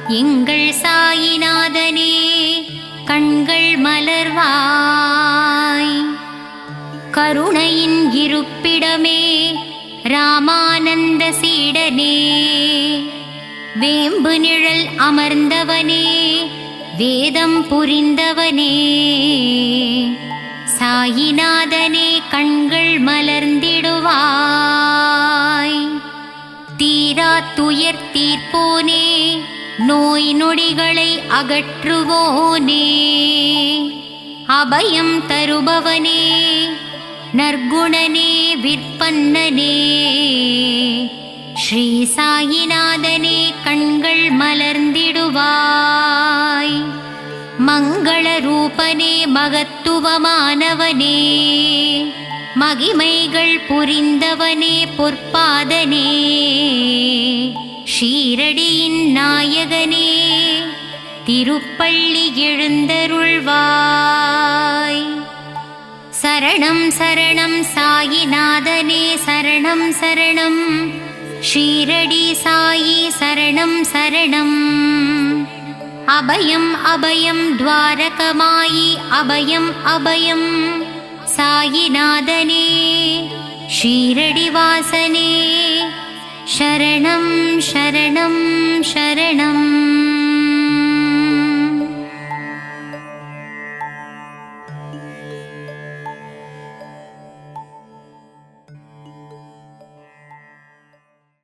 எங்கள் சாயிநாதனே கண்கள் மலர்வாய். கருணையின் இருப்பிடமே ராமானந்த சீடனே. வேம்பு நிழல் அமர்ந்தவனே வேதம் புரிந்தவனே. சாயிநாதனே கண்கள் மலர்ந்திடுவாய். தீரா துயர் தீர்ப்போனே நோய் நொடிகளை அகற்றுவோனே. அபயம் தருபவனே நற்குணனே விற்பன்னனே. ஸ்ரீ சாயிநாதனே கண்கள் மலர்ந்திடுவாய். மங்கள ரூபனே மகத்துவமானவனே. மகிமைகள் புரிந்தவனே பொற்பாதனே. ஷீரடியின் நாயகனே திருப்பள்ளி எழுந்தருள்வாய். சரணம் சரணம் சாயிநாதனே சரணம் சரணம். ஷீரடி சாயி சரணம் சரணம். அபயம் அபயம் துவாரகமாயி அபயம் அபயம். சாயிநாதனே ஷீரடி வாசனே சரணம் சரணம் சரணம்.